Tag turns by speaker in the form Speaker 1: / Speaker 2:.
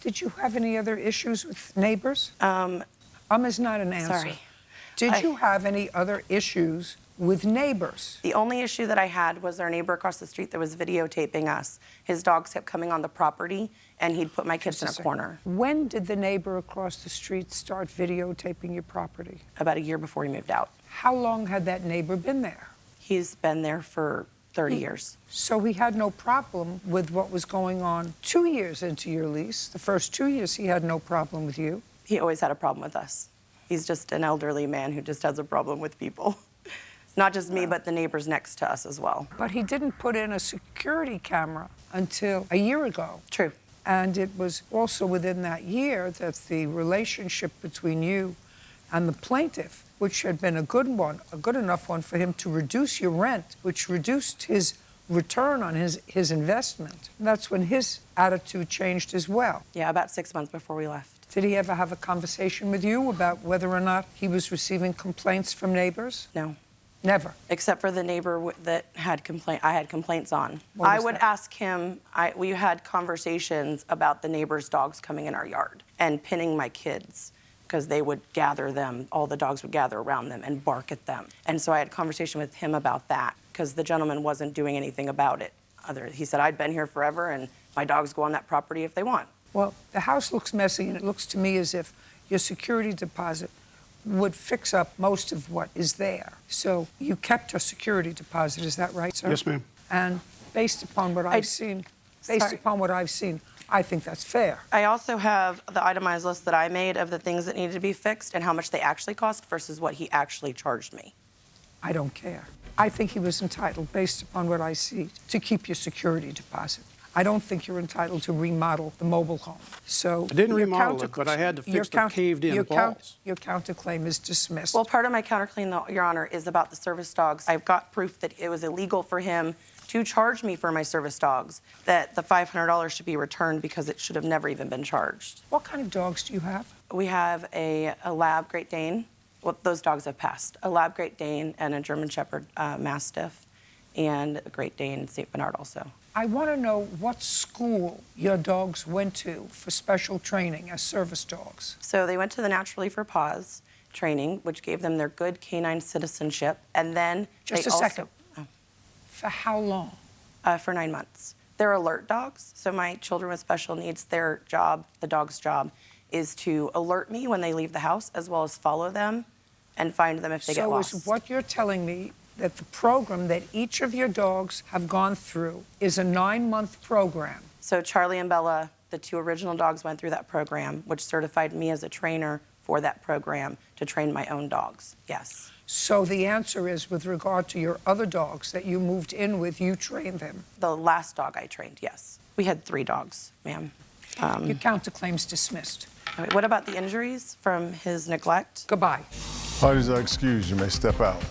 Speaker 1: Did you have any other issues with neighbors? Is not an answer.
Speaker 2: Sorry.
Speaker 1: Did you have any other issues with neighbors?
Speaker 2: The only issue that I had was our neighbor across the street that was videotaping us. His dogs kept coming on the property, and he'd put my kids in a corner.
Speaker 1: When did the neighbor across the street start videotaping your property?
Speaker 2: About a year before he moved out.
Speaker 1: How long had that neighbor been there?
Speaker 2: He's been there for 30 years.
Speaker 1: So he had no problem with what was going on 2 years into your lease. The first 2 years, he had no problem with you.
Speaker 2: He always had a problem with us. He's just an elderly man who just has a problem with people. Not just me, but the neighbors next to us as well.
Speaker 1: But he didn't put in a security camera until a year ago.
Speaker 2: True.
Speaker 1: And it was also within that year that the relationship between you and the plaintiff, which had been a good enough one for him to reduce your rent, which reduced his return on his investment. And that's when his attitude changed as well.
Speaker 2: Yeah, about 6 months before we left.
Speaker 1: Did he ever have a conversation with you about whether or not he was receiving complaints from neighbors?
Speaker 2: No.
Speaker 1: Never?
Speaker 2: Except for the neighbor that I had complaints on.
Speaker 1: What
Speaker 2: I
Speaker 1: was
Speaker 2: would
Speaker 1: that?
Speaker 2: ask him, we had conversations about the neighbor's dogs coming in our yard and pinning my kids because they would gather them, all the dogs would gather around them and bark at them. And so I had a conversation with him about that because the gentleman wasn't doing anything about it. He said, I'd been here forever and my dogs go on that property if they want.
Speaker 1: Well, the house looks messy, and it looks to me as if your security deposit would fix up most of what is there. So you kept your security deposit, is that right, sir?
Speaker 3: Yes, ma'am.
Speaker 1: And based upon what I've seen, I think that's fair.
Speaker 2: I also have the itemized list that I made of the things that needed to be fixed and how much they actually cost versus what he actually charged me.
Speaker 1: I don't care. I think he was entitled, based upon what I see, to keep your security deposit. I don't think you're entitled to remodel the mobile home. So
Speaker 3: I didn't remodel it, but I had to fix the caved-in walls.
Speaker 1: Your counterclaim is dismissed.
Speaker 2: Well, part of my counterclaim, though, Your Honor, is about the service dogs. I've got proof that it was illegal for him to charge me for my service dogs, that the $500 should be returned because it should have never even been charged.
Speaker 1: What kind of dogs do you have?
Speaker 2: We have a Lab Great Dane. Well, those dogs have passed. A Lab Great Dane and a German Shepherd Mastiff and a Great Dane St. Bernard also.
Speaker 1: I want to know what school your dogs went to for special training as service dogs.
Speaker 2: So they went to the Naturally for Paws training, which gave them their good canine citizenship, and then
Speaker 1: Just a second. For how long?
Speaker 2: For 9 months. They're alert dogs, so my children with special needs, their job, the dog's job, is to alert me when they leave the house, as well as follow them and find them if they get lost.
Speaker 1: So is what you're telling me that the program that each of your dogs have gone through is a 9-month program?
Speaker 2: So Charlie and Bella, the 2 original dogs, went through that program, which certified me as a trainer for that program to train my own dogs, yes.
Speaker 1: So the answer is, with regard to your other dogs that you moved in with, you trained them?
Speaker 2: The last dog I trained, yes. We had 3 dogs, ma'am.
Speaker 1: Your counterclaim's dismissed.
Speaker 2: What about the injuries from his neglect?
Speaker 1: Goodbye.
Speaker 4: Parties are excused. You may step out.